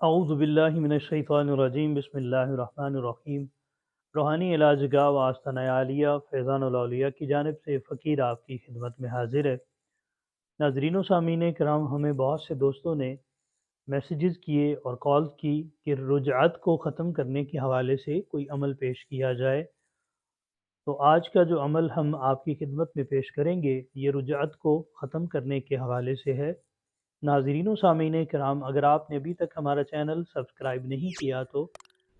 अऊज़ु बिल्लाहि मिनश्शैतानिर्रजीम बिस्मिल्लाहिर्रहमानिर्रहीम। रूहानी इलाजगाह व आस्ताना आलिया फैज़ानुल औलिया की जानिब से फ़कीर आपकी खिदमत में हाज़िर है। नाज़रीन व सामीन किराम, हमें बहुत से दोस्तों ने मैसेजेस किए और कॉल्स की कि रुजअत को ख़त्म करने के हवाले से कोई अमल पेश किया जाए। तो आज का जो अमल हम आपकी खिदमत में पेश करेंगे, ये रुजअत को ख़त्म करने के हवाले से है। नाज़रीन व सामीन किराम, अगर आपने अभी तक हमारा चैनल सब्सक्राइब नहीं किया तो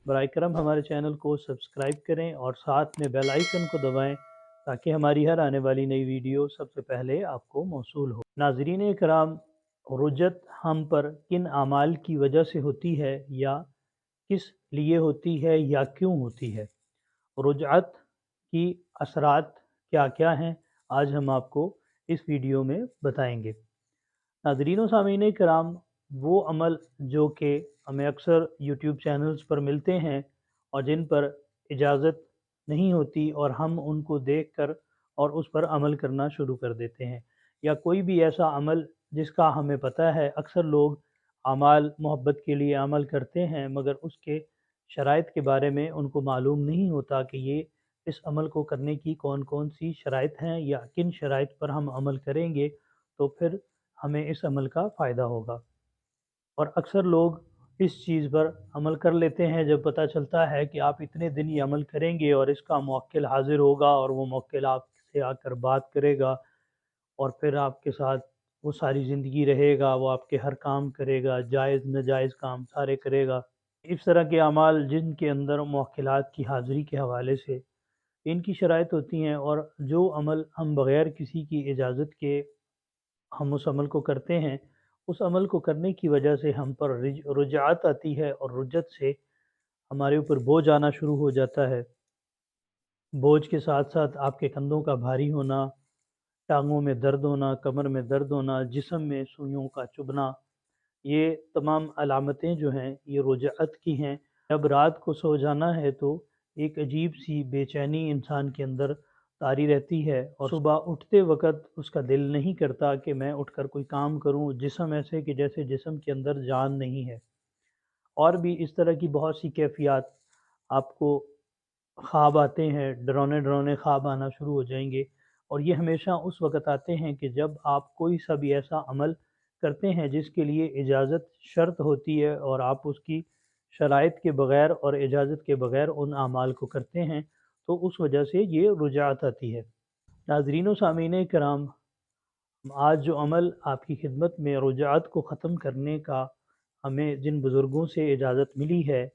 बराए करम हमारे चैनल को सब्सक्राइब करें और साथ में बेल आइकन को दबाएं ताकि हमारी हर आने वाली नई वीडियो सबसे पहले आपको मौसूल हो। नाज़रीन किराम, रुजत हम पर किन आमाल की वजह से होती है या किस लिए होती है या क्यों होती है, रुजअत की असरात क्या क्या हैं, आज हम आपको इस वीडियो में बताएंगे। नाज़रीन व सामीन किराम, वो अमल जो कि हमें अक्सर यूट्यूब चैनल्स पर मिलते हैं और जिन पर इजाज़त नहीं होती और हम उनको देख कर और उस पर अमल करना शुरू कर देते हैं, या कोई भी ऐसा अमल जिसका हमें पता है अक्सर लोग अमाल मोहब्बत के लिए अमल करते हैं मगर उसके शराइत के बारे में उनको मालूम नहीं होता कि ये इस अमल को करने की कौन कौन सी शराइत हैं या किन शराइत पर हम अमल करेंगे तो फिर हमें इस अमल का फ़ायदा होगा। और अक्सर लोग इस चीज़ पर अमल कर लेते हैं जब पता चलता है कि आप इतने दिन ये अमल करेंगे और इसका मुवक्किल हाज़िर होगा और वो मुवक्किल आपसे आकर बात करेगा और फिर आपके साथ वो सारी ज़िंदगी रहेगा, वो आपके हर काम करेगा, जायज़ नाजायज़ काम सारे करेगा। इस तरह के अमाल जिनके अंदर मुवक्किलात की हाज़िरी के हवाले से इनकी शराइत होती हैं, और जो अमल हम बग़ैर किसी की इजाज़त के हम उस अमल को करते हैं, उस अमल को करने की वजह से हम पर रुजअत आती है और रुजअत से हमारे ऊपर बोझ आना शुरू हो जाता है। बोझ के साथ-साथ आपके कंधों का भारी होना, टाँगों में दर्द होना, कमर में दर्द होना, जिस्म में सुइयों का चुभना, ये तमाम अलामतें जो हैं ये रुजअत की हैं। जब रात को सो जाना है तो एक अजीब-सी बेचैनी इंसान के अंदर तारी रहती है और सुबह उठते वक़्त उसका दिल नहीं करता कि मैं उठकर कोई काम करूँ, जिस्म ऐसे कि जैसे जिस्म के अंदर जान नहीं है। और भी इस तरह की बहुत सी कैफ़ियत आपको ख्वाब आते हैं, डरावने-डरावने ख्वाब आना शुरू हो जाएँगे, और ये हमेशा उस वक़्त आते हैं कि जब आप कोई सा भी ऐसा अमल करते हैं जिसके लिए इजाज़त शर्त होती है और आप उसकी शराइत के बग़ैर और इजाज़त के बग़ैर उन अमाल को करते हैं, तो उस वजह से ये रुजअत आती है। नाज़रीन व सामीन किराम, आज जो अमल आपकी खिदमत में रुजअत को ख़त्म करने का हमें जिन बुज़ुर्गों से इजाज़त मिली है,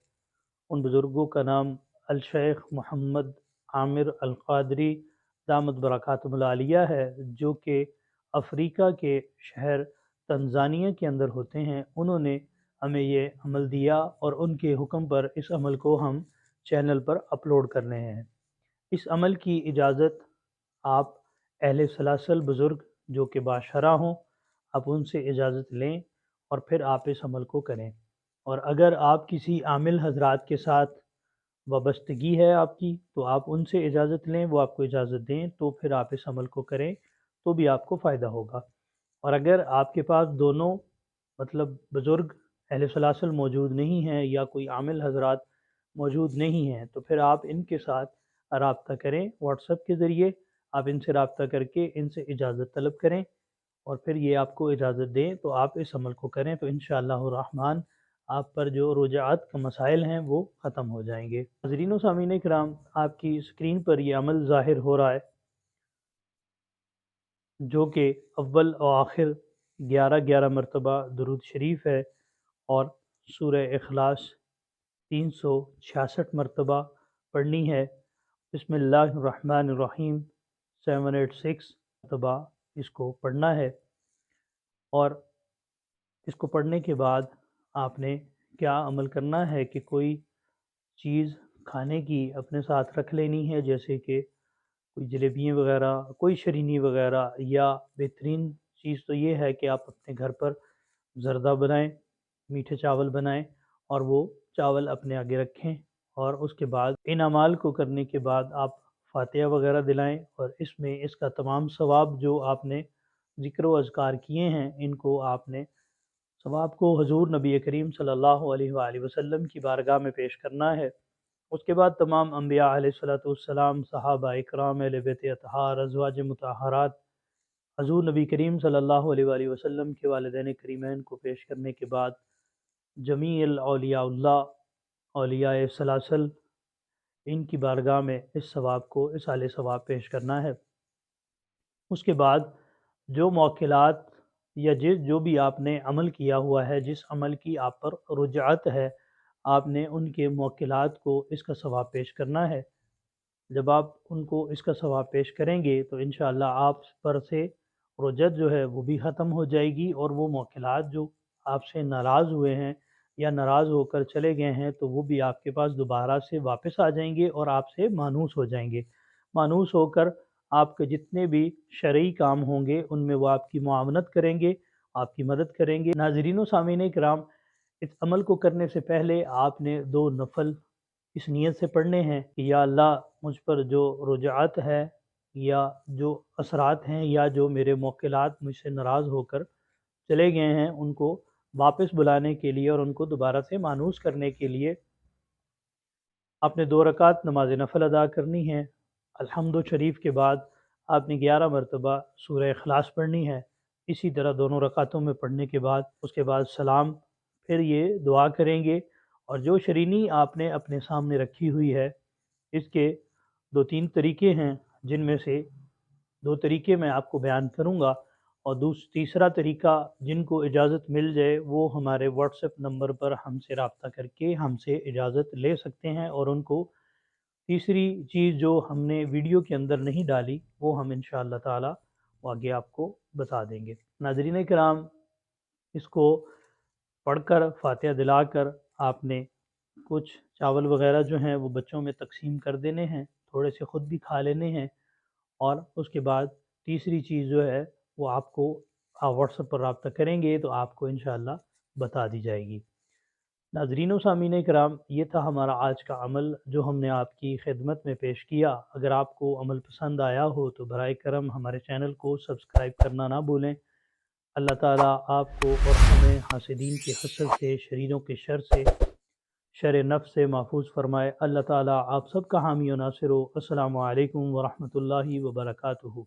उन बुज़ुर्गों का नाम अल-शेख मोहम्मद आमिर अल-क़ादरी दामत बरकातुहुल आलिया है, जो कि अफ़्रीका के शहर तंज़ानिया के अंदर होते हैं। उन्होंने हमें ये अमल दिया और उनके हुक्म पर इस अमल को हम चैनल पर अपलोड कर रहे हैं। इस अमल की इजाज़त आप अहले सलासल बुज़ुर्ग जो कि बाशरा हों, आप उनसे इजाज़त लें और फिर आप इस अमल को करें। और अगर आप किसी आमिल हज़रात के साथ वाबस्तगी है आपकी, तो आप उनसे इजाज़त लें, वो आपको इजाज़त दें, तो फिर आप इस अमल को करें, तो भी आपको फ़ायदा होगा। और अगर आपके पास दोनों मतलब बुज़ुर्ग अहले सलासल मौजूद नहीं हैं या कोई आमिल हज़रात मौजूद नहीं हैं, तो फिर आप इनके साथ राब्ता करें, व्हाट्सएप के ज़रिए आप इनसे राब्ता करके इनसे इजाज़त तलब करें और फिर ये आपको इजाज़त दें, तो आप इस अमल को करें, तो इंशाअल्लाहुर रहमान आप पर जो रुजअत का मसाइल हैं वो ख़त्म हो जाएँगे। नाज़रीन व सामीन किराम, आपकी स्क्रीन पर ये अमल ज़ाहिर हो रहा है, जो कि अव्वल और आखिर 11-11 मरतबा दुरूद शरीफ है और सूरह इखलास 366 मरतबा पढ़नी है। बिस्मिल्लाहिर्रहमानिर्रहीम 786 मरतबा इसको पढ़ना है। और इसको पढ़ने के बाद आपने क्या अमल करना है कि कोई चीज़ खाने की अपने साथ रख लेनी है, जैसे कि कोई जलेबियाँ वग़ैरह, कोई शरीनी वग़ैरह, या बेहतरीन चीज़ तो ये है कि आप अपने घर पर ज़र्दा बनाएँ, मीठे चावल बनाएँ और वो चावल अपने आगे रखें, और उसके बाद इन अमाल को करने के बाद आप फ़ातिहा वग़ैरह दिलाएँ और इसमें इसका तमाम सवाब जो आपने ज़िक्र व अज़कार किए हैं, इनको आपने सवाब को हजूर नबी करीम सल्लल्लाहु अलैहि वसल्लम की बारगाह में पेश करना है। उसके बाद तमाम अम्बिया अलैहिस्सलाम, सहाबा इकराम, अहले बैत अतहार, अज़वाज मुतहहारात, हजूर नबी करीम सल्लल्लाहु अलैहि वसल्लम के वालिदैन करीमैन को पेश करने के बाद जमील औलियाए सलासल, इनकी बारगाह में इस सवाब को इसाले सवाब पेश करना है। उसके बाद जो मौक्किलात या जो भी आपने अमल किया हुआ है, जिस अमल की आप पर रुजअत है, आपने उनके मौक्किलात को इसका सवाब पेश करना है। जब आप उनको इसका सवाब पेश करेंगे तो इंशाअल्लाह आप पर से रुजअत जो है वो भी ख़त्म हो जाएगी, और वो मौक्किलात जो आपसे नाराज़ हुए हैं या नाराज़ होकर चले गए हैं तो वो भी आपके पास दोबारा से वापस आ जाएंगे और आपसे मानूस हो जाएंगे। मानूस होकर आपके जितने भी शरई काम होंगे उनमें वो आपकी मुआवनत करेंगे, आपकी मदद करेंगे। नाज़रीन व सामीन किराम, इस अमल को करने से पहले आपने 2 नफल इस नीयत से पढ़ने हैं कि या अल्लाह, मुझ पर जो रुजआत है या जो असरात हैं या जो मेरे मौक्किलात मुझसे नाराज़ होकर चले गए हैं उनको वापस बुलाने के लिए और उनको दोबारा से मानूस करने के लिए आपने 2 रकात नमाज नफल अदा करनी है। अल्हम्दु शरीफ के बाद आपने 11 मरतबा सूरह इखलास पढ़नी है। इसी तरह दोनों रकातों में पढ़ने के बाद उसके बाद सलाम, फिर ये दुआ करेंगे। और जो शरीनी आपने अपने सामने रखी हुई है, इसके 2-3 तरीके हैं, जिनमें से 2 तरीके मैं आपको बयान करूँगा, और तीसरा तरीका जिनको इजाज़त मिल जाए वो हमारे व्हाट्सएप नंबर पर हमसे रब्ता करके हमसे इजाज़त ले सकते हैं, और उनको तीसरी चीज़ जो हमने वीडियो के अंदर नहीं डाली वो हम इंशाअल्लाह ताला वो आगे आपको बता देंगे। नाज़रीन किराम, इसको पढ़कर फातिहा दिलाकर आपने कुछ चावल वग़ैरह जो हैं वो बच्चों में तक़सीम कर देने हैं, थोड़े से ख़ुद भी खा लेने हैं, और उसके बाद तीसरी चीज़ जो है वो आपको आप व्हाट्सएप पर रब्ता करेंगे तो आपको इंशाअल्लाह बता दी जाएगी। नाज़रीन व सामीन किराम, ये था हमारा आज का अमल जो हमने आपकी खिदमत में पेश किया। अगर आपको अमल पसंद आया हो तो बराए करम हमारे चैनल को सब्सक्राइब करना ना भूलें। अल्लाह ताला आपको और हमें हासिदीन के हसद से, शरीरों के शर से, शर नफ्स से महफूज फ़रमाए। अल्लाह ताला आप सबका हामी व नासिर हो। अस्सलामु अलैकुम व रहमतुल्लाहि व बरकातुहू।